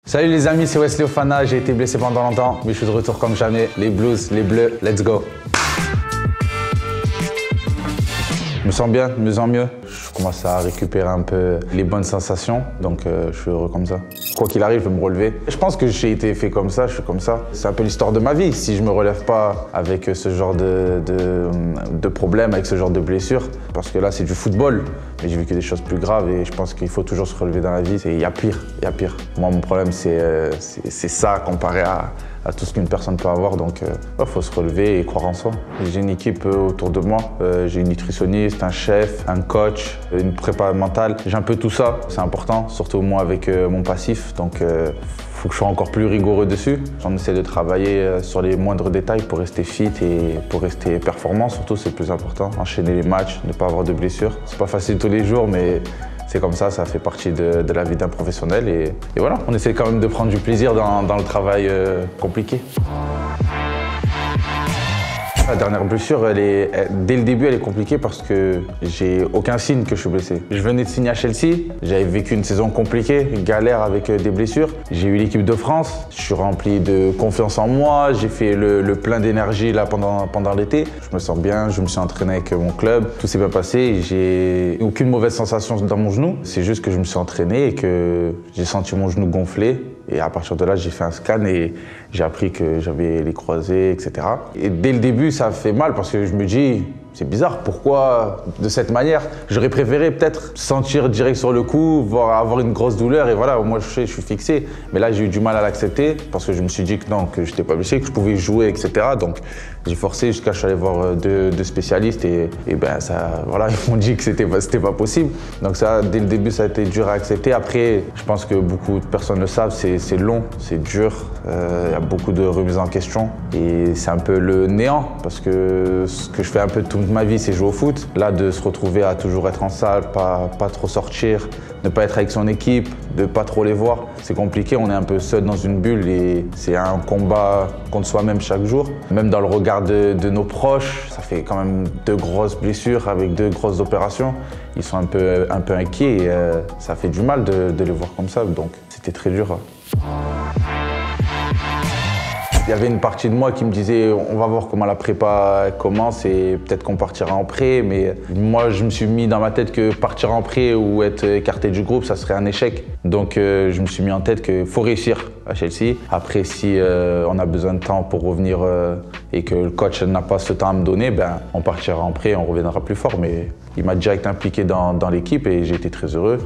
Salut les amis, c'est Wesley Fofana, j'ai été blessé pendant longtemps, mais je suis de retour comme jamais. Les Blues, les Bleus, let's go. Je me sens bien, de mieux en mieux. Je commence à récupérer un peu les bonnes sensations, donc je suis heureux comme ça. Quoi qu'il arrive, je vais me relever. Je pense que j'ai été fait comme ça, je suis comme ça. C'est un peu l'histoire de ma vie. Si je me relève pas avec ce genre de problème, avec ce genre de blessure, parce que là c'est du football, mais j'ai vécu des choses plus graves et je pense qu'il faut toujours se relever dans la vie. Il y a pire, il y a pire. Moi, mon problème, c'est ça comparé à tout ce qu'une personne peut avoir. Donc, il faut se relever et croire en soi. J'ai une équipe autour de moi. J'ai une nutritionniste, un chef, un coach, une prépa mentale. J'ai un peu tout ça. C'est important, surtout moi avec mon passif. Donc, faut que je sois encore plus rigoureux dessus. J'en essaie de travailler sur les moindres détails pour rester fit et pour rester performant. Surtout, c'est le plus important. Enchaîner les matchs, ne pas avoir de blessures. C'est pas facile tous les jours, mais c'est comme ça fait partie de la vie d'un professionnel. Et voilà, on essaie quand même de prendre du plaisir dans le travail compliqué. La dernière blessure, dès le début, elle est compliquée parce que j'ai aucun signe que je suis blessé. Je venais de signer à Chelsea, j'avais vécu une saison compliquée, une galère avec des blessures. J'ai eu l'équipe de France, je suis rempli de confiance en moi, j'ai fait le plein d'énergie là pendant l'été. Je me sens bien, je me suis entraîné avec mon club, tout s'est bien passé. J'ai aucune mauvaise sensation dans mon genou. C'est juste que je me suis entraîné et que j'ai senti mon genou gonfler. Et à partir de là, j'ai fait un scan et j'ai appris que j'avais les croisés, etc. Et dès le début, ça fait mal parce que je me dis, c'est bizarre, pourquoi de cette manière? J'aurais préféré peut-être sentir direct sur le coup, voire avoir une grosse douleur et voilà, moi je suis fixé. Mais là, j'ai eu du mal à l'accepter parce que je me suis dit que non, que je n'étais pas blessé, que je pouvais jouer, etc. Donc j'ai forcé jusqu'à je suis allé voir deux spécialistes et ben ça, voilà, ils m'ont dit que c'était pas possible. Donc ça, dès le début, ça a été dur à accepter. Après, je pense que beaucoup de personnes le savent, c'est long, c'est dur. Il y a beaucoup de remises en question et c'est un peu le néant parce que ce que je fais un peu toute ma vie, c'est jouer au foot. Là, de se retrouver à toujours être en salle, pas trop sortir, ne pas être avec son équipe, de pas trop les voir, c'est compliqué. On est un peu seul dans une bulle et c'est un combat contre soi-même chaque jour. Même dans le regard de nos proches, ça fait quand même 2 grosses blessures avec 2 grosses opérations. Ils sont un peu inquiets et ça fait du mal de les voir comme ça. Donc, c'était très dur. Il y avait une partie de moi qui me disait on va voir comment la prépa commence et peut-être qu'on partira en prêt. Mais moi, je me suis mis dans ma tête que partir en prêt ou être écarté du groupe, ça serait un échec. Donc je me suis mis en tête qu'il faut réussir à Chelsea. Après, si on a besoin de temps pour revenir et que le coach n'a pas ce temps à me donner, ben, on partira en prêt et on reviendra plus fort. Mais il m'a direct impliqué dans l'équipe et j'ai été très heureux.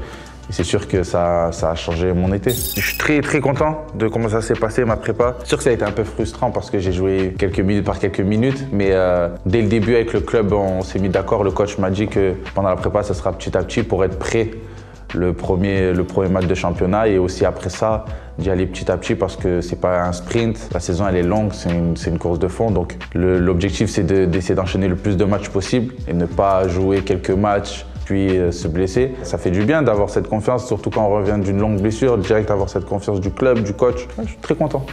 Et c'est sûr que ça a changé mon été. Je suis très content de comment ça s'est passé, ma prépa. C'est sûr que ça a été un peu frustrant parce que j'ai joué quelques minutes par quelques minutes. Mais dès le début avec le club, on s'est mis d'accord. Le coach m'a dit que pendant la prépa, ça sera petit à petit pour être prêt le premier match de championnat. Et aussi après ça, d'y aller petit à petit parce que c'est pas un sprint. La saison, elle est longue, c'est une course de fond. Donc l'objectif, c'est d'essayer d'enchaîner le plus de matchs possible et ne pas jouer quelques matchs puis se blesser. Ça fait du bien d'avoir cette confiance, surtout quand on revient d'une longue blessure, direct avoir cette confiance du club, du coach. Je suis très content.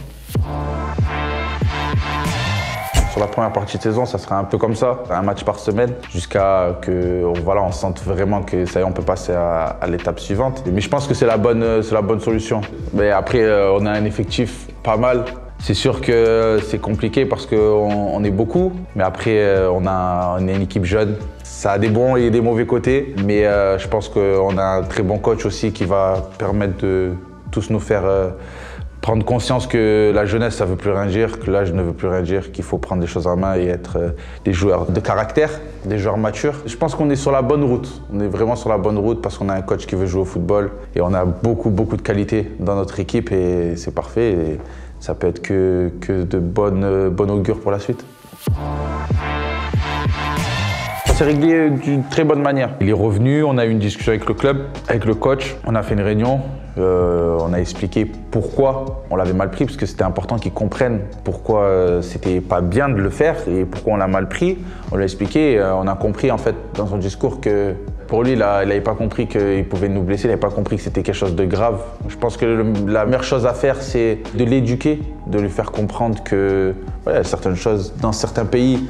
Sur la première partie de saison, ça sera un peu comme ça, un match par semaine, jusqu'à que on sente vraiment que ça y est, on peut passer à l'étape suivante. Mais je pense que c'est la bonne solution. Mais après, on a un effectif pas mal. C'est sûr que c'est compliqué parce qu'on est beaucoup, mais après, on est une équipe jeune. Ça a des bons et des mauvais côtés, mais je pense qu'on a un très bon coach aussi qui va permettre de tous nous faire prendre conscience que la jeunesse, ça ne veut plus rien dire, que l'âge ne veut plus rien dire, qu'il faut prendre les choses en main et être des joueurs de caractère, des joueurs matures. Je pense qu'on est sur la bonne route. On est vraiment sur la bonne route parce qu'on a un coach qui veut jouer au football et on a beaucoup de qualité dans notre équipe et c'est parfait. Et ça peut être que de bonne augure pour la suite. Ça s'est réglé d'une très bonne manière. Il est revenu, on a eu une discussion avec le club, avec le coach, on a fait une réunion. On a expliqué pourquoi on l'avait mal pris, parce que c'était important qu'ils comprennent pourquoi c'était pas bien de le faire et pourquoi on l'a mal pris. On l'a expliqué, on a compris en fait dans son discours que pour lui, il n'avait pas compris qu'il pouvait nous blesser, il n'avait pas compris que c'était quelque chose de grave. Je pense que la meilleure chose à faire, c'est de l'éduquer, de lui faire comprendre que certaines choses dans certains pays,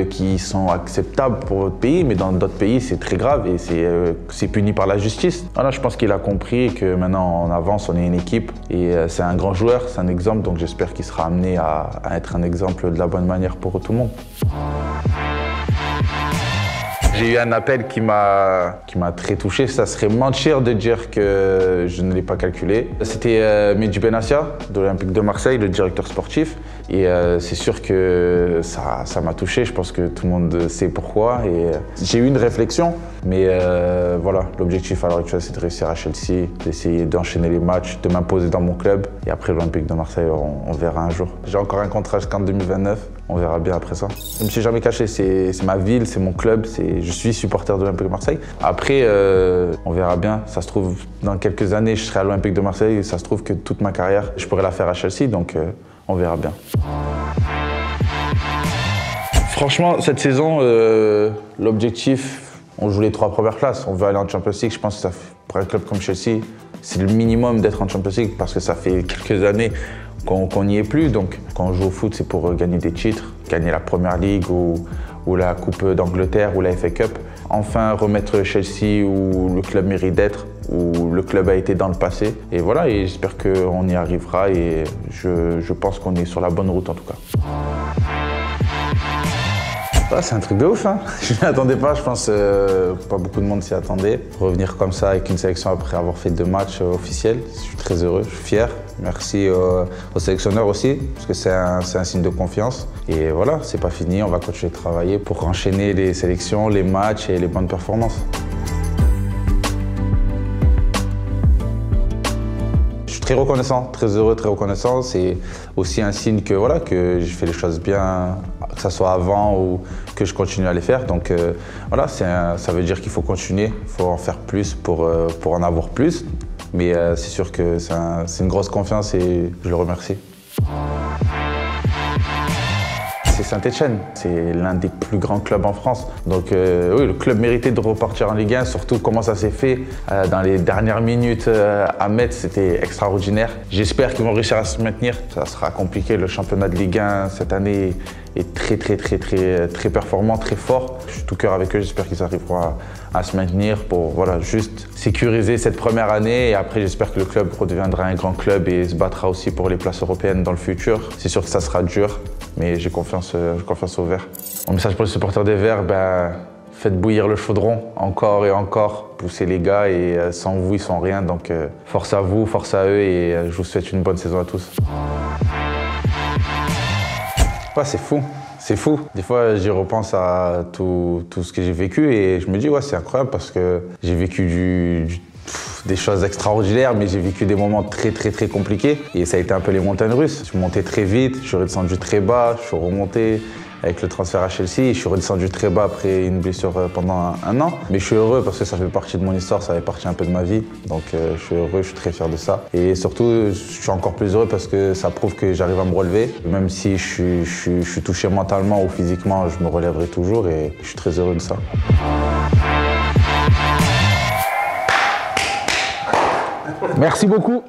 qui sont acceptables pour votre pays, mais dans d'autres pays, c'est très grave et c'est puni par la justice. Voilà, je pense qu'il a compris que maintenant, on avance, on est une équipe et c'est un grand joueur, c'est un exemple, donc j'espère qu'il sera amené à être un exemple de la bonne manière pour tout le monde. J'ai eu un appel qui m'a très touché. Ça serait mentir de dire que je ne l'ai pas calculé. C'était Mehdi Benassia de l'Olympique de Marseille, le directeur sportif. Et c'est sûr que ça m'a touché. Je pense que tout le monde sait pourquoi. Et j'ai eu une réflexion. Mais voilà, l'objectif à l'heure actuelle, c'est de réussir à Chelsea, d'essayer d'enchaîner les matchs, de m'imposer dans mon club. Et après l'Olympique de Marseille, on verra un jour. J'ai encore un contrat jusqu'en 2029. On verra bien après ça. Je ne me suis jamais caché, c'est ma ville, c'est mon club, je suis supporter de l'Olympique de Marseille. Après, on verra bien. Ça se trouve, dans quelques années, je serai à l'Olympique de Marseille et ça se trouve que toute ma carrière, je pourrais la faire à Chelsea, donc on verra bien. Franchement, cette saison, l'objectif, on joue les 3 premières places. On veut aller en Champions League. Je pense que pour un club comme Chelsea, c'est le minimum d'être en Champions League parce que ça fait quelques années qu'on n'y est plus. Donc, quand on joue au foot, c'est pour gagner des titres, gagner la Première Ligue ou la Coupe d'Angleterre ou la FA Cup. Enfin, remettre Chelsea où le club mérite d'être, où le club a été dans le passé. Et voilà, et j'espère qu'on y arrivera et je pense qu'on est sur la bonne route en tout cas. Ah, c'est un truc de ouf, hein. Je m'y attendais pas, je pense pas beaucoup de monde s'y attendait. Revenir comme ça avec une sélection après avoir fait 2 matchs officiels, je suis très heureux, je suis fier. Merci aux sélectionneurs aussi, parce que c'est un signe de confiance. Et voilà, c'est pas fini, on va continuer de travailler pour enchaîner les sélections, les matchs et les bonnes performances. Très reconnaissant, très heureux, très reconnaissant. C'est aussi un signe que, voilà, que j'ai fait les choses bien, que ce soit avant ou que je continue à les faire. Donc voilà, ça veut dire qu'il faut continuer, il faut en faire plus pour en avoir plus. Mais c'est sûr que c'est une grosse confiance et je le remercie. C'est Saint-Etienne, c'est l'un des plus grands clubs en France. Donc oui, le club méritait de repartir en Ligue 1, surtout comment ça s'est fait dans les dernières minutes à Metz, c'était extraordinaire. J'espère qu'ils vont réussir à se maintenir. Ça sera compliqué, le championnat de Ligue 1 cette année est très performant, très fort. Je suis tout cœur avec eux, j'espère qu'ils arriveront à se maintenir pour voilà, juste sécuriser cette première année et après j'espère que le club redeviendra un grand club et se battra aussi pour les places européennes dans le futur. C'est sûr que ça sera dur, mais j'ai confiance aux Verts. Mon message pour les supporters des Verts, faites bouillir le chaudron encore et encore, poussez les gars et sans vous ils sont rien, donc force à vous, force à eux et je vous souhaite une bonne saison à tous. Ouais, c'est fou. C'est fou. Des fois, j'y repense à tout ce que j'ai vécu et je me dis, ouais, c'est incroyable parce que j'ai vécu des choses extraordinaires, mais j'ai vécu des moments très compliqués et ça a été un peu les montagnes russes. Je suis monté très vite, je suis redescendu très bas, je suis remonté avec le transfert à Chelsea et je suis redescendu très bas après une blessure pendant un an. Mais je suis heureux parce que ça fait partie de mon histoire, ça fait partie un peu de ma vie. Donc je suis heureux, je suis très fier de ça. Et surtout, je suis encore plus heureux parce que ça prouve que j'arrive à me relever. Même si je suis touché mentalement ou physiquement, je me relèverai toujours et je suis très heureux de ça. Merci beaucoup.